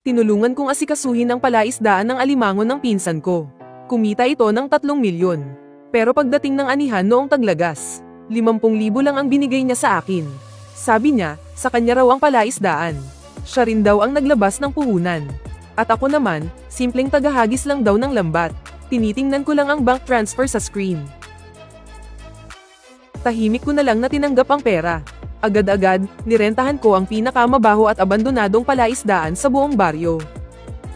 Tinulungan kong asikasuhin ang palaisdaan ng alimango ng pinsan ko. Kumita ito ng 3 milyon. Pero pagdating ng anihan noong taglagas, 50,000 lang ang binigay niya sa akin. Sabi niya, sa kanya raw ang palaisdaan. Siya rin daw ang naglabas ng puhunan. At ako naman, simpleng tagahagis lang daw ng lambat. Tinitingnan ko lang ang bank transfer sa screen. Tahimik ko na lang na tinanggap ang pera. Agad-agad, nirentahan ko ang pinakamabaho at abandonadong palaisdaan sa buong baryo.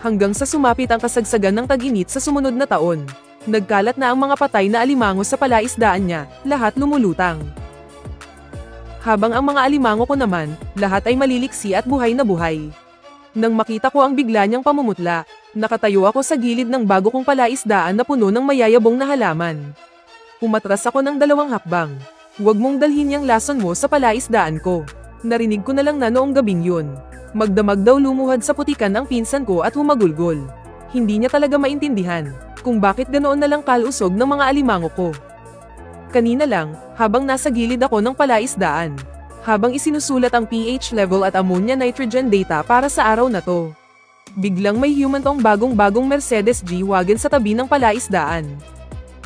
Hanggang sa sumapit ang kasagsagan ng tag-init sa sumunod na taon. Nagkalat na ang mga patay na alimango sa palaisdaan niya, lahat lumulutang. Habang ang mga alimango ko naman, lahat ay maliliksi at buhay na buhay. Nang makita ko ang bigla niyang pamumutla, nakatayo ako sa gilid ng bago kong palaisdaan na puno ng mayayabong na halaman. Umatras ako ng 2 hakbang. Huwag mong dalhin yung lason mo sa palaisdaan ko. Narinig ko na lang na noong gabing yun. Magdamag daw lumuhad sa putikan ang pinsan ko at humagulgol. Hindi niya talaga maintindihan kung bakit ganoon na lang kalusog ng mga alimango ko. Kanina lang, habang nasa gilid ako ng palaisdaan, habang isinusulat ang pH level at ammonia nitrogen data para sa araw na to, biglang may humantong bagong-bagong Mercedes G-Wagon sa tabi ng palaisdaan.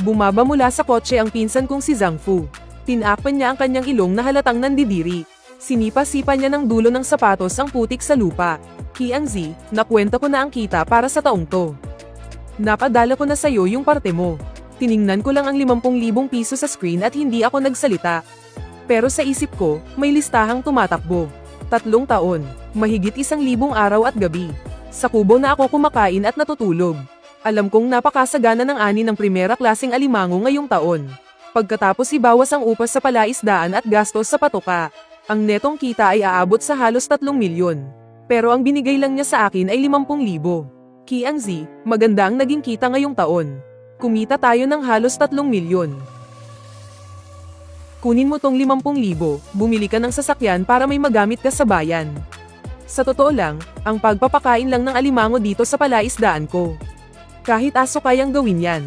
Bumaba mula sa kotse ang pinsan kong si Zhang Fu. Tinakpan niya ang kanyang ilong na halatang nandidiri. Sinipa-sipa niya ng dulo ng sapatos ang putik sa lupa. Qiangzi, nakwenta ko na ang kita para sa taong to. Napadala ko na sa'yo yung parte mo. Tiningnan ko lang ang 50,000 piso sa screen at hindi ako nagsalita. Pero sa isip ko, may listahang tumatakbo. 3 taon, mahigit 1,000 araw at gabi. Sa kubo na ako kumakain at natutulog. Alam kong napakasagana ng ani ng primera klaseng alimango ngayong taon. Pagkatapos ibawas ang upas sa palaisdaan at gastos sa patoka, ang netong kita ay aabot sa halos 3 milyon. Pero ang binigay lang niya sa akin ay 50,000. Qiangzi, maganda ang naging kita ngayong taon. Kumita tayo ng halos 3 milyon. Kunin mo tong 50,000, bumili ka ng sasakyan para may magamit ka sa bayan. Sa totoo lang, ang pagpapakain lang ng alimango dito sa palaisdaan ko. Kahit aso kayang gawin yan.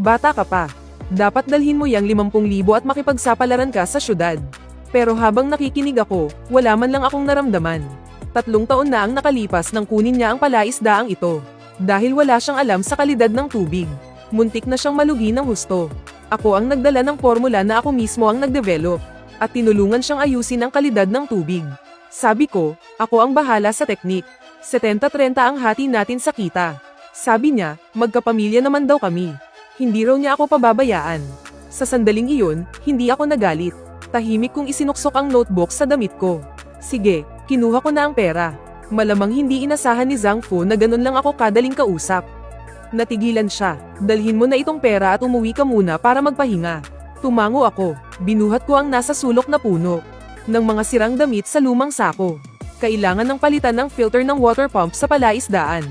Bata ka pa. Dapat dalhin mo yang 50,000 at makipagsapalaran ka sa syudad. Pero habang nakikinig ako, wala man lang akong naramdaman. 3 taon na ang nakalipas nang kunin niya ang palaisdaang ito. Dahil wala siyang alam sa kalidad ng tubig. Muntik na siyang malugi ng husto. Ako ang nagdala ng formula na ako mismo ang nagdevelop. At tinulungan siyang ayusin ang kalidad ng tubig. Sabi ko, ako ang bahala sa teknik. 70-30 ang hati natin sa kita. Sabi niya, magkapamilya naman daw kami. Hindi raw niya ako pababayaan. Sa sandaling iyon, hindi ako nagalit. Tahimik kong isinuksok ang notebook sa damit ko. Sige, kinuha ko na ang pera. Malamang hindi inasahan ni Zhang Fu na ganun lang ako kadaling kausap. Natigilan siya. Dalhin mo na itong pera at umuwi ka muna para magpahinga. Tumango ako. Binuhat ko ang nasa sulok na puno ng mga sirang damit sa lumang sako. Kailangan ng palitan ng filter ng water pump sa palaisdaan.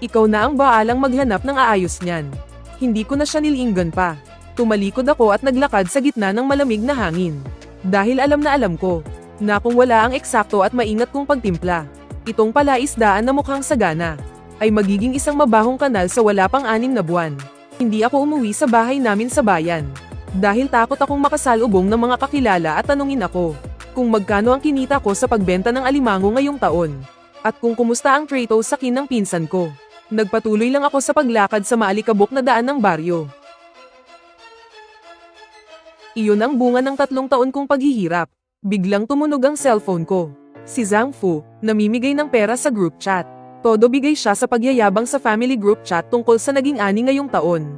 Ikaw na ang baalang maghanap ng aayos niyan. Hindi ko na siya nilinggan pa. Tumalikod ako at naglakad sa gitna ng malamig na hangin. Dahil alam na alam ko, na kung wala ang eksakto at maingat kong pagtimpla, itong palaisdaan na mukhang sagana, ay magiging isang mabahong kanal sa wala pang 6 na buwan. Hindi ako umuwi sa bahay namin sa bayan. Dahil takot akong makasalubong ng mga kakilala at tanungin ako, kung magkano ang kinita ko sa pagbenta ng alimango ngayong taon. At kung kumusta ang trato sa kin ng pinsan ko. Nagpatuloy lang ako sa paglakad sa maalikabok na daan ng baryo. Iyon ang bunga ng 3 taon kong paghihirap. Biglang tumunog ang cellphone ko. Si Zhang Fu, namimigay ng pera sa group chat. Todo bigay siya sa pagyayabang sa family group chat tungkol sa naging ani ngayong taon.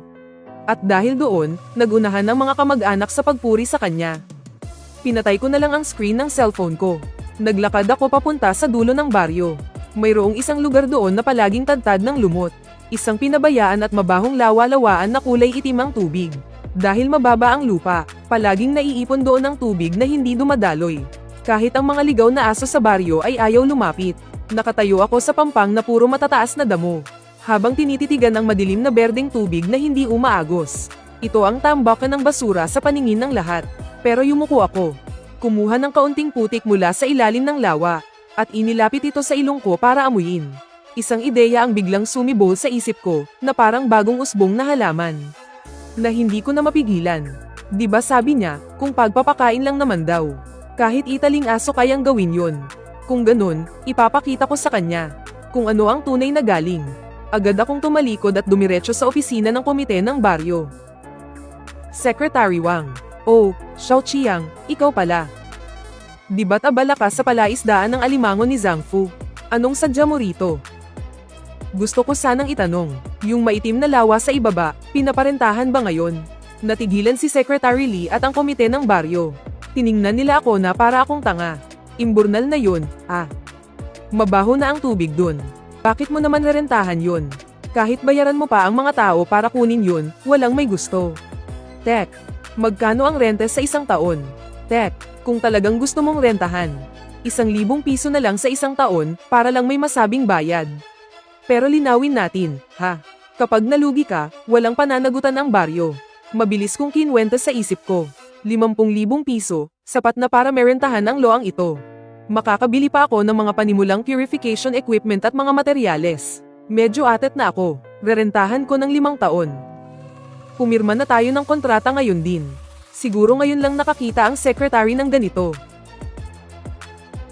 At dahil doon, nagunahan ng mga kamag-anak sa pagpuri sa kanya. Pinatay ko na lang ang screen ng cellphone ko. Naglakad ako papunta sa dulo ng baryo. Mayroong isang lugar doon na palaging tadtad ng lumot. Isang pinabayaan at mabahong lawa-lawaan na kulay itim ang tubig. Dahil mababa ang lupa, palaging naiipon doon ang tubig na hindi dumadaloy. Kahit ang mga ligaw na aso sa baryo ay ayaw lumapit. Nakatayo ako sa pampang na puro matataas na damo. Habang tinititigan ang madilim na berdeng tubig na hindi umaagos. Ito ang tambakan ng basura sa paningin ng lahat. Pero yumuko ako. Kumuha ng kaunting putik mula sa ilalim ng lawa. At inilapit ito sa ilong ko para amuyin. Isang ideya ang biglang sumibol sa isip ko, na parang bagong usbong na halaman. Na hindi ko na mapigilan. Diba sabi niya, kung pagpapakain lang naman daw. Kahit italing aso kayang gawin yon. Kung ganun, ipapakita ko sa kanya. kung ano ang tunay na galing. Agad akong tumalikod at dumiretso sa opisina ng komite ng baryo. Secretary Wang. Oh, Xiao Qiang, ikaw pala. Di ba't abala ka sa palaisdaan ng alimango ni Zhang Fu? Anong sadya mo rito? Gusto ko sanang itanong, yung maitim na lawa sa ibaba, pinaparentahan ba ngayon? Natigilan si Secretary Lee at ang komite ng baryo. Tiningnan nila ako na para akong tanga. Imburnal na yun, Mabaho na ang tubig dun. Bakit mo naman rerentahan yun? Kahit bayaran mo pa ang mga tao para kunin yun, walang may gusto. Tek, magkano ang rente sa isang taon? Tek, kung talagang gusto mong rentahan, 1,000 piso na lang sa isang taon para lang may masabing bayad. Pero linawin natin, kapag nalugi ka, walang pananagutan ang baryo. Mabilis kong kinwenta sa isip ko. 50,000 piso, sapat na para merentahan ang loang ito. Makakabili pa ako ng mga panimulang purification equipment at mga materyales. Medyo atet na ako, rerentahan ko ng 5 taon. Pumirma na tayo ng kontrata ngayon din. Siguro ngayon lang nakakita ang secretary ng ganito.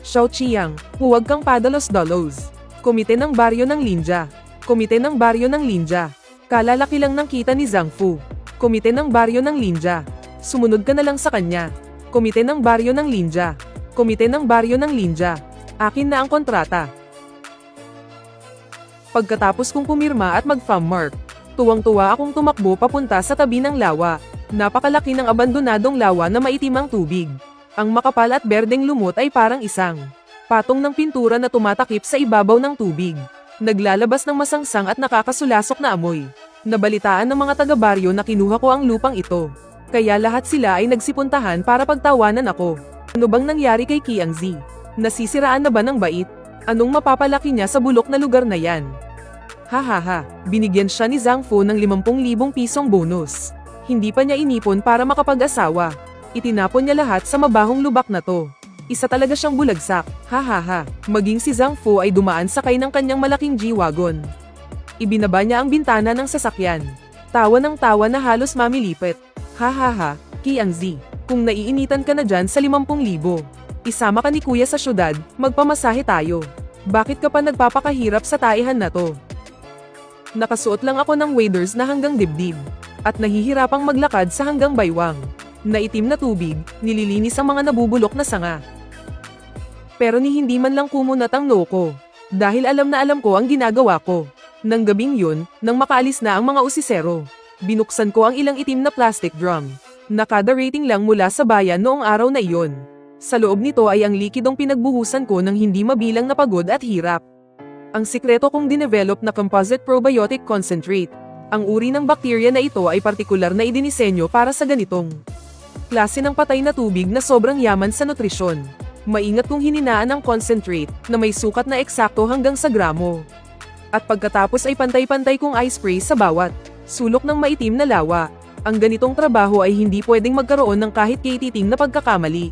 Xiao Qiang, huwag kang padalos-dalos. Komite ng baryo ng Linja. Komite ng baryo ng Linja. Kalalaki lang ng kita ni Zhang Fu. Komite ng baryo ng Linja. Sumunod ka na lang sa kanya. Komite ng baryo ng Linja. Komite ng baryo ng Linja. Akin na ang kontrata. Pagkatapos kong pumirma at mag-thumb mark, tuwang-tuwa akong tumakbo papunta sa tabi ng lawa. Napakalaki ng abandonadong lawa na maitim ang tubig. Ang makapal at berdeng lumot ay parang isang patong ng pintura na tumatakip sa ibabaw ng tubig. Naglalabas ng masangsang at nakakasulasok na amoy. Nabalitaan ng mga taga-baryo na kinuha ko ang lupang ito. Kaya lahat sila ay nagsipuntahan para pagtawanan ako. Ano bang nangyari kay Qiangzi? Nasisiraan na ba ng bait? Anong mapapalaki niya sa bulok na lugar na yan? Binigyan siya ni Zhang Fu ng 50,000 pisong bonus. Hindi pa niya inipon para makapag-asawa. Itinapon niya lahat sa mabahong lubak na to. Isa talaga siyang bulagsak. Maging si Zhang Fu ay dumaan sakay ng kanyang malaking G-Wagon. Ibinaba niya ang bintana ng sasakyan. Tawa ng tawa na halos mamilipit. Qiangzi, kung naiinitan ka na dyan sa 50,000, isama ka ni kuya sa syudad, magpamasahe tayo. Bakit ka pa nagpapakahirap sa taihan na to? Nakasuot lang ako ng waders na hanggang dibdib. At nahihirapang maglakad sa hanggang baywang. Na itim na tubig, nililinis ang mga nabubulok na sanga. Pero ni hindi man lang kumunat ang noo ko. Dahil alam na alam ko ang ginagawa ko. Nang gabing yun, nang makaalis na ang mga usisero, binuksan ko ang ilang itim na plastic drum. Nakada rating lang mula sa bayan noong araw na iyon. Sa loob nito ay ang likidong pinagbuhusan ko ng hindi mabilang na pagod at hirap. Ang sikreto kong dinevelop na composite probiotic concentrate. Ang uri ng bakterya na ito ay partikular na idinisenyo para sa ganitong klase ng patay na tubig na sobrang yaman sa nutrisyon. Maingat kong hininaan ang concentrate na may sukat na eksakto hanggang sa gramo. At pagkatapos ay pantay-pantay kong eye spray sa bawat sulok ng maitim na lawa. Ang ganitong trabaho ay hindi pwedeng magkaroon ng kahit katiting na pagkakamali.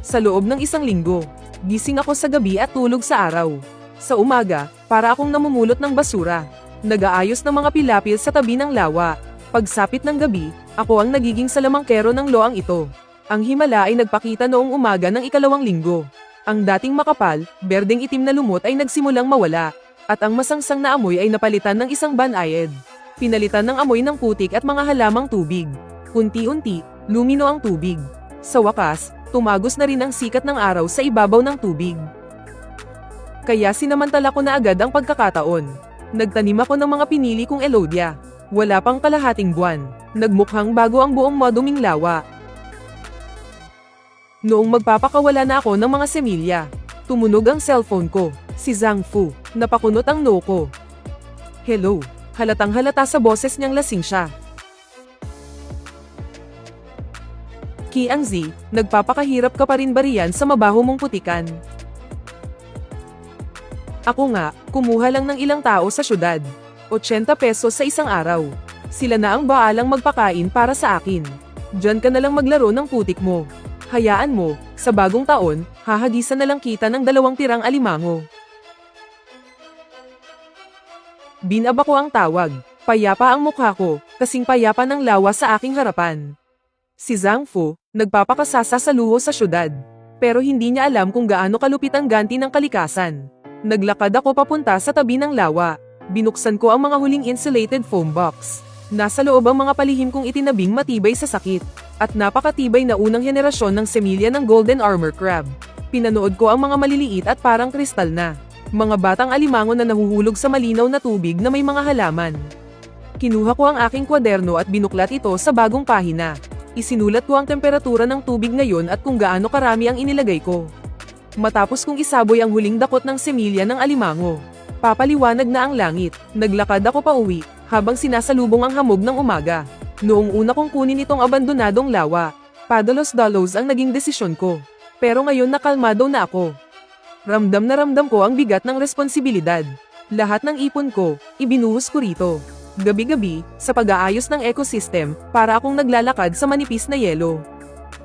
Sa loob ng 1 linggo, gising ako sa gabi at tulog sa araw. Sa umaga, para akong namumulot ng basura. Nag-aayos ng mga pilapil sa tabi ng lawa. Pagsapit ng gabi, ako ang nagiging salamangkero ng loang ito. Ang himala ay nagpakita noong umaga ng 2 linggo. Ang dating makapal, berdeng itim na lumot ay nagsimulang mawala. At ang masangsang na amoy ay napalitan ng isang banayad. Pinalitan ng amoy ng putik at mga halamang tubig. Unti-unti, lumino ang tubig. Sa wakas, tumagos na rin ang sikat ng araw sa ibabaw ng tubig. Kaya sinamantala ko na agad ang pagkakataon. Nagtanim ako ng mga pinili kong elodia. Wala pang kalahating buwan. Nagmukhang bago ang buong maduming lawa. Noong magpapakawala na ako ng mga semilya, tumunog ang cellphone ko. Si Zhang Fu. Napakunot ang noo ko. Hello. Halatang halata sa boses niyang lasing siya. Qiangzi, nagpapakahirap ka pa rin ba riyan sa mabaho mong putikan? Ako nga, kumuha lang ng ilang tao sa syudad. 80 pesos sa isang araw. Sila na ang baalang magpakain para sa akin. Diyan ka na lang maglaro ng putik mo. Hayaan mo, sa bagong taon, hahagisan na lang kita ng 2 tirang alimango. Binaba ko ang tawag. Payapa ang mukha ko, kasing payapa ng lawa sa aking harapan. Si Zhang Fu, nagpapakasasa sa luho sa syudad. Pero hindi niya alam kung gaano kalupit ang ganti ng kalikasan. Naglakad ako papunta sa tabi ng lawa. Binuksan ko ang mga huling insulated foam box. Nasa loob ang mga palihim kong itinabing matibay sa sakit. At napakatibay na unang henerasyon ng semilya ng Golden Armor Crab. Pinanood ko ang mga maliliit at parang kristal na mga batang alimango na nahuhulog sa malinaw na tubig na may mga halaman. Kinuha ko ang aking kwaderno at binuklat ito sa bagong pahina. Isinulat ko ang temperatura ng tubig ngayon at kung gaano karami ang inilagay ko. Matapos kong isaboy ang huling dakot ng semilya ng alimango, papaliwanag na ang langit. Naglakad ako pauwi, habang sinasalubong ang hamog ng umaga. Noong una kong kunin itong abandonadong lawa, padalos-dalos ang naging desisyon ko. Pero ngayon nakalmado na ako. Ramdam na ramdam ko ang bigat ng responsibilidad. Lahat ng ipon ko, ibinuhos ko rito. Gabi-gabi, sa pag-aayos ng ecosystem, para akong naglalakad sa manipis na yelo.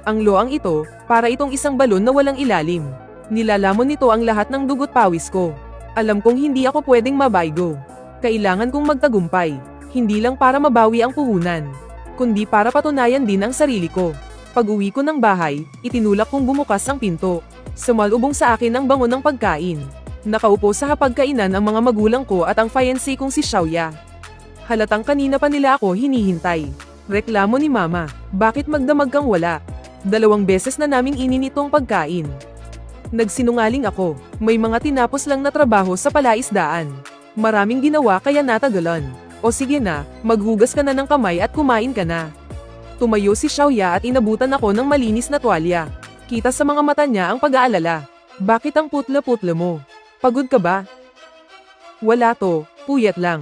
Ang loang ito, para itong isang balon na walang ilalim. Nilalamon nito ang lahat ng dugot pawis ko. Alam kong hindi ako pwedeng mabaygo. Kailangan kong magtagumpay. Hindi lang para mabawi ang puhunan, kundi para patunayan din ang sarili ko. Pag-uwi ko ng bahay, itinulak kong bumukas ang pinto. Sumalubong sa akin ang bango ng pagkain. Nakaupo sa hapagkainan ang mga magulang ko at ang fiancé kong si Xiaoya. Halatang kanina pa nila ako hinihintay. Reklamo ni Mama, bakit magdamag kang wala? 2 beses na naming inin itong pagkain. Nagsinungaling ako, may mga tinapos lang na trabaho sa palaisdaan. Maraming ginawa kaya natagalan. O sige na, maghugas ka na ng kamay at kumain ka na. Tumayo si Xiaoya at inabutan ako ng malinis na tuwalya. Kita sa mga mata niya ang pag-aalala. Bakit ang putla-putla mo? Pagod ka ba? Wala to, puyat lang.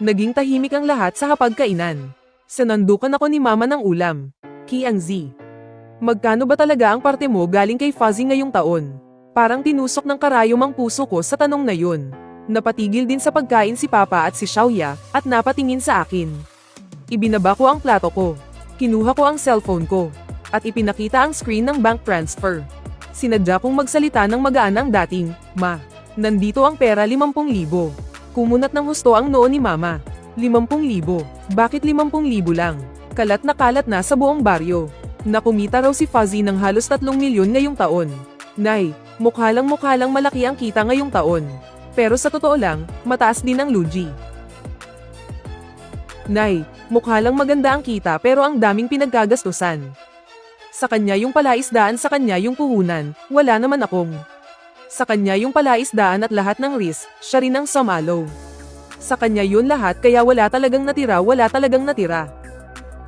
Naging tahimik ang lahat sa hapagkainan. Sanandukan ako ni Mama ng ulam. Kiang Z. Magkano ba talaga ang parte mo galing kay Fuzzy ngayong taon? Parang tinusok ng karayom ang puso ko sa tanong na yun. Napatigil din sa pagkain si Papa at si Xiaoya, at napatingin sa akin. Ibinaba ko ang plato ko. Kinuha ko ang cellphone ko. At ipinakita ang screen ng bank transfer. Sinadya kong magsalita ng magaan ang dating, Ma, nandito ang pera 50,000. Kumunat ng husto ang noo ni Mama. 50,000? Bakit 50,000 lang? Kalat na sa buong baryo. Nakumita raw si Fuzzy ng halos 3 milyon ngayong taon. Nay, mukha lang malaki ang kita ngayong taon. Pero sa totoo lang, mataas din ang lugi. Nay, mukha lang maganda ang kita pero ang daming pinagkagastusan. Sa kanya yung palaisdaan, sa kanya yung puhunan, wala naman akong. Sa kanya yung palaisdaan at lahat ng risk, siya rin ang sumalo. Sa kanya yun lahat kaya wala talagang natira.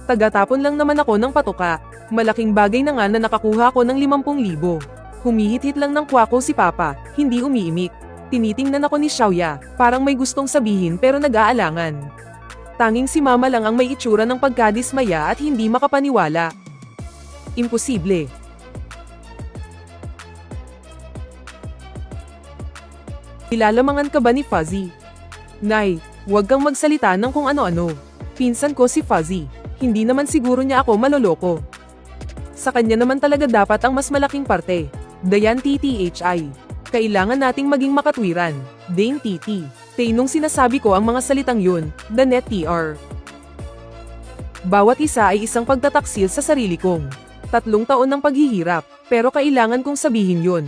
Tagatapon lang naman ako ng patuka. Malaking bagay na nga na nakakuha ko ng 50,000. Humihit-hit lang ng kwako si Papa, hindi umiimik. Tinitingnan ako ni Xiaoya, parang may gustong sabihin pero nag-aalangan. Tanging si Mama lang ang may itsura ng pagkadismaya at hindi makapaniwala. Imposible. Nilalamangan ka ba ni Fuzzy? Nay, huwag kang magsalita ng kung ano-ano. Pinsan ko si Fuzzy. Hindi naman siguro niya ako maloloko. Sa kanya naman talaga dapat ang mas malaking parte. Dayan TTHI. Kailangan nating maging makatwiran. Dane TT. Nung sinasabi ko ang mga salitang yun, the net TR. Bawat isa ay isang pagtataksil sa sarili kong 3 taon ng paghihirap, pero kailangan kong sabihin yun.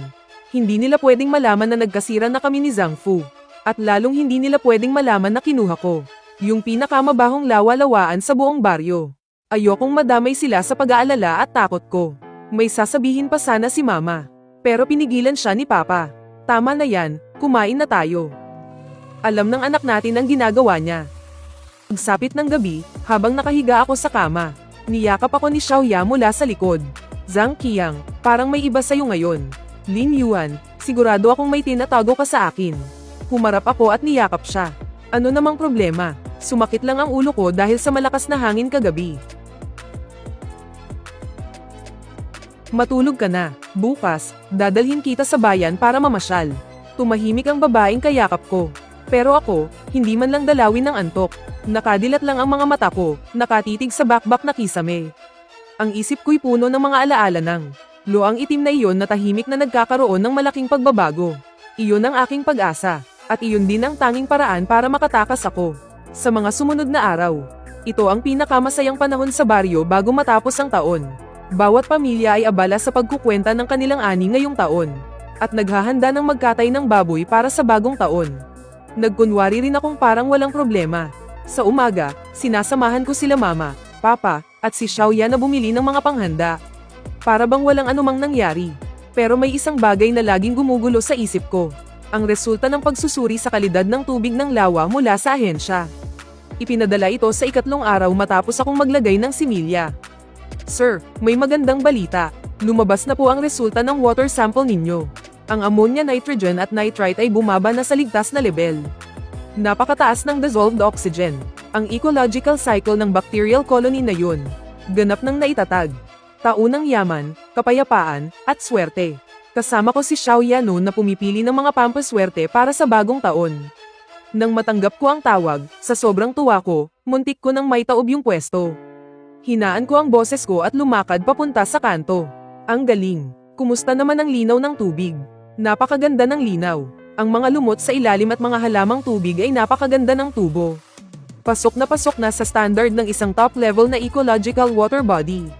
Hindi nila pwedeng malaman na nagkasira na kami ni Zhang Fu. At lalong hindi nila pwedeng malaman na kinuha ko yung pinakamabahong lawa-lawaan sa buong baryo. Ayokong madamay sila sa pag-aalala at takot ko. May sasabihin pa sana si Mama. Pero pinigilan siya ni Papa. Tama na yan, kumain na tayo. Alam ng anak natin ang ginagawa niya. Pagsapit ng gabi, habang nakahiga ako sa kama, niyakap ako ni Xiaoya mula sa likod. Zhang Qiang, parang may iba sa'yo ngayon. Lin Yuan, sigurado akong may tinatago ka sa akin. Humarap ako at niyakap siya. Ano namang problema? Sumakit lang ang ulo ko dahil sa malakas na hangin kagabi. Matulog ka na. Bukas, dadalhin kita sa bayan para mamasyal. Tumahimik ang babaeng kayakap ko. Pero ako, hindi man lang dalawin ng antok. Nakadilat lang ang mga mata ko, nakatitig sa bakbak na kisame. Ang isip ko'y puno ng mga alaala ng luang itim na iyon na tahimik na nagkakaroon ng malaking pagbabago. Iyon ang aking pag-asa, at iyon din ang tanging paraan para makatakas ako. Sa mga sumunod na araw, ito ang pinakamasayang panahon sa baryo bago matapos ang taon. Bawat pamilya ay abala sa pagkukwenta ng kanilang ani ngayong taon. at naghahanda ng magkatay ng baboy para sa bagong taon. Nagkunwari rin akong parang walang problema. Sa umaga, sinasamahan ko sila mama, papa, at si Xiaoya na bumili ng mga panghanda. Para bang walang anumang nangyari. Pero may isang bagay na laging gumugulo sa isip ko. Ang resulta ng pagsusuri sa kalidad ng tubig ng lawa mula sa ahensya. Ipinadala ito sa ikatlong araw matapos akong maglagay ng similya. Sir, may magandang balita. Lumabas na po ang resulta ng water sample ninyo. Ang ammonia, nitrogen at nitrite ay bumaba na sa ligtas na level. Napakataas ng dissolved oxygen. Ang ecological cycle ng bacterial colony na yun. Ganap ng naitatag. Taunang yaman, kapayapaan, at swerte. Kasama ko si Xiaoya noon na pumipili ng mga pampaswerte para sa bagong taon. Nang matanggap ko ang tawag, sa sobrang tuwa ko, muntik ko nang maitaob yung pwesto. Hinaan ko ang boses ko at lumakad papunta sa kanto. Ang galing. Kumusta naman ang linaw ng tubig? Napakaganda ng linaw. Ang mga lumot sa ilalim at mga halamang tubig ay napakaganda ng tubo. Pasok na sa standard ng isang top-level na ecological water body.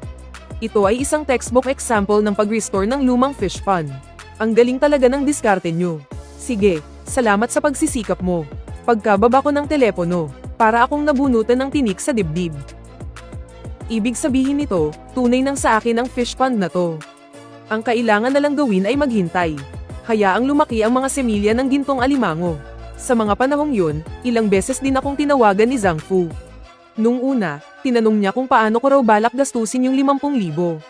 Ito ay isang textbook example ng pag-restore ng lumang fish pond. Ang galing talaga ng diskarte nyo. Sige, salamat sa pagsisikap mo. Pagkababa ko ng telepono, para akong nabunutan ng tinik sa dibdib. Ibig sabihin nito, tunay nang sa akin ang fish pond na to. Ang kailangan na lang gawin ay maghintay. Hayaang lumaki ang mga semilya ng gintong alimango. Sa mga panahong yun, ilang beses din akong tinawagan ni Zhang Fu. Nung una, tinanong niya kung paano ko raw balak gastusin yung 50,000.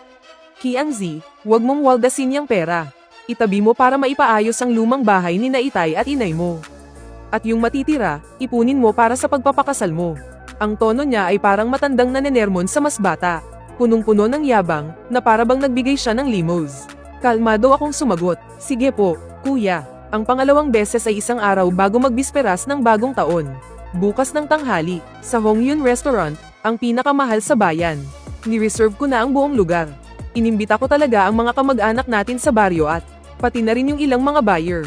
Qiangzi, wag mong waldasin yung pera. Itabi mo para maipaayos ang lumang bahay ni Naitay at inay mo. At yung matitira, ipunin mo para sa pagpapakasal mo. Ang tono niya ay parang matandang nanenermon sa mas bata. Punong-puno ng yabang, na para bang nagbigay siya ng limos. Kalmado akong sumagot, sige po, kuya. Ang pangalawang beses ay isang araw bago magbisperas ng bagong taon. Bukas ng tanghali, sa Hongyun Restaurant, ang pinakamahal sa bayan. Ni-reserve ko na ang buong lugar. Inimbita ko talaga ang mga kamag-anak natin sa baryo at pati na rin yung ilang mga buyer.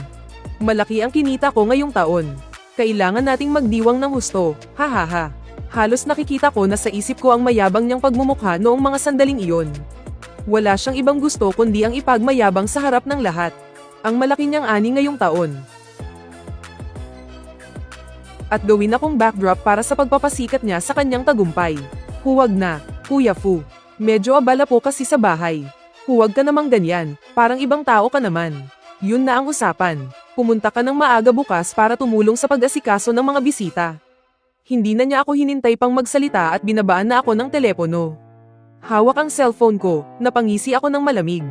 Malaki ang kinita ko ngayong taon. Kailangan nating magdiwang ng husto, hahaha. Halos nakikita ko na sa isip ko ang mayabang niyang pagmumukha noong mga sandaling iyon. Wala siyang ibang gusto kundi ang ipagmayabang sa harap ng lahat. Ang malaki niyang ani ngayong taon. At gawin akong backdrop para sa pagpapasikat niya sa kanyang tagumpay. Huwag na, Kuya Fu. Medyo abala po kasi sa bahay. Huwag ka namang ganyan, parang ibang tao ka naman. Yun na ang usapan. Pumunta ka ng maaga bukas para tumulong sa pag-asikaso ng mga bisita. Hindi na niya ako hinintay pang magsalita at binabaan na ako ng telepono. Hawak ang cellphone ko, napangisi ako ng malamig.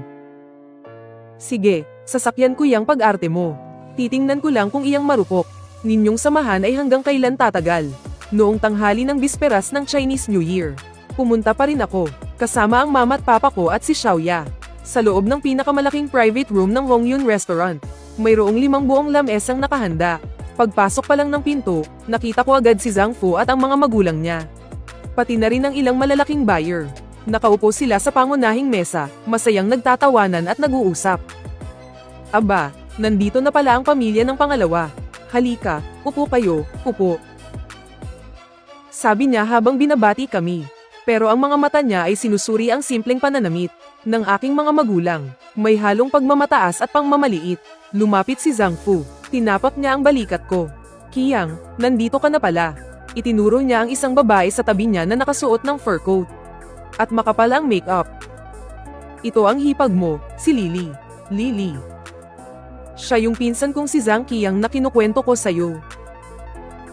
Sige, sasakyan ko yang pag-arte mo. Titingnan ko lang kung iyang marupok. Ninyong samahan ay hanggang kailan tatagal. Noong tanghali ng bisperas ng Chinese New Year, pumunta pa rin ako, kasama ang mama at papa ko at si Xiaoya. Sa loob ng pinakamalaking private room ng Hongyun Restaurant, mayroong 5 buong lamesang nakahanda. Pagpasok pa lang ng pinto, nakita ko agad si Zhang Fu at ang mga magulang niya. Pati na rin ang ilang malalaking buyer. Nakaupo sila sa pangunahing mesa, masayang nagtatawanan at nag-uusap. Aba, nandito na pala ang pamilya ng pangalawa. Halika, upo kayo, upo. Sabi niya habang binabati kami. Pero ang mga mata niya ay sinusuri ang simpleng pananamit ng aking mga magulang. May halong pagmamataas at pangmamaliit. Lumapit si Zhang Fu. Tinapak niya ang balikat ko. Qiang, nandito ka na pala. Itinuro niya ang isang babae sa tabi niya na nakasuot ng fur coat. At makapal ang makeup. Ito ang hipag mo, si Lily. Lily. Siya yung pinsan kong si Zhang Qiang na kinukwento ko sa'yo.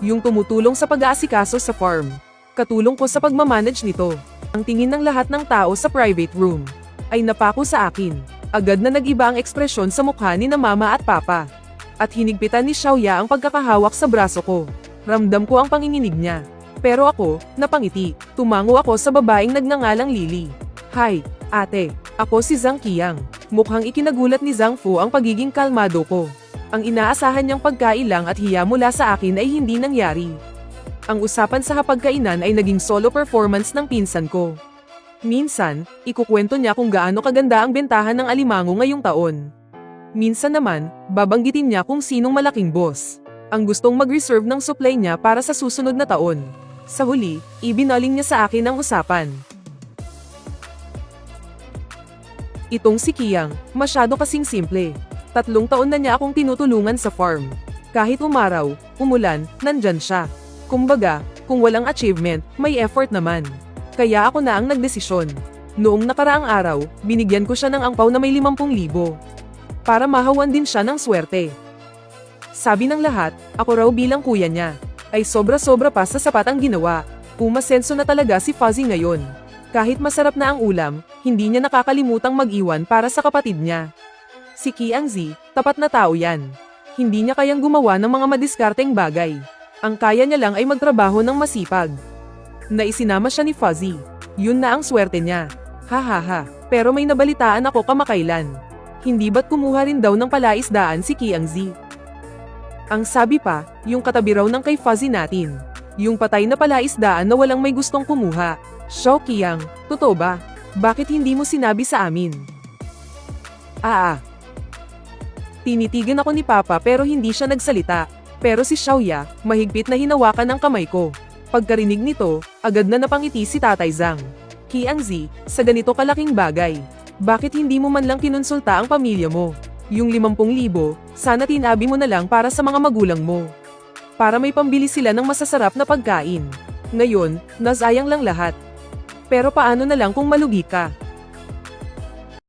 Yung tumutulong sa pag-aasikaso sa farm. Katulong ko sa pagmamanage nito. Ang tingin ng lahat ng tao sa private room ay napako sa akin. Agad na nag-iba ang ekspresyon sa mukha ni na mama at papa. At hinigpitan ni Xiaoya ang pagkakahawak sa braso ko. Ramdam ko ang panginginig niya. Pero ako, napangiti. Tumango ako sa babaeng nagngangalang Lily. Hi, ate. Ako si Zhang Qiang. Mukhang ikinagulat ni Zhang Fu ang pagiging kalmado ko. Ang inaasahan niyang pagkailang at hiya mula sa akin ay hindi nangyari. Ang usapan sa hapagkainan ay naging solo performance ng pinsan ko. Minsan, ikukwento niya kung gaano kaganda ang bentahan ng alimango ngayong taon. Minsan naman, babanggitin niya kung sinong malaking boss ang gustong mag-reserve ng supply niya para sa susunod na taon. Sa huli, ibinaling niya sa akin ang usapan. Itong si Qiang, masyado kasing simple. 3 taon na niya akong tinutulungan sa farm. Kahit umaraw, umulan, nandyan siya. Kumbaga, kung walang achievement, may effort naman. Kaya ako na ang nagdesisyon. Noong nakaraang araw, binigyan ko siya ng angpaw na may 50,000. Para mahawan din siya ng swerte. Sabi ng lahat, ako raw bilang kuya niya. Ay sobra-sobra pa sa sapat ang ginawa. Umasenso na talaga si Fuzzy ngayon. Kahit masarap na ang ulam, hindi niya nakakalimutang mag-iwan para sa kapatid niya. Si Qiangzi, tapat na tao yan. Hindi niya kayang gumawa ng mga madiskarteng bagay. Ang kaya niya lang ay magtrabaho ng masipag. Naisinama siya ni Fuzzy. Yun na ang swerte niya. Hahaha, pero may nabalitaan ako kamakailan. Hindi ba't kumuha rin daw ng palaisdaan si Qiangzi? Ang sabi pa, yung katabi raw ng kay Fuzzy natin. Yung patay na palaisdaan na walang may gustong kumuha. Xiao Qiang, totoo ba? Bakit hindi mo sinabi sa amin? Tinitigan ako ni Papa pero hindi siya nagsalita. Pero si Xiaoya, mahigpit na hinawakan ang kamay ko. Pagkarinig nito, agad na napangiti si Tatay Zhang. Qiangzi, sa ganito kalaking bagay, bakit hindi mo man lang kinonsulta ang pamilya mo? Yung 50,000, sana tinabi mo na lang para sa mga magulang mo. Para may pambili sila ng masasarap na pagkain. Ngayon, nasayang lang lahat. Pero paano na lang kung malugi ka?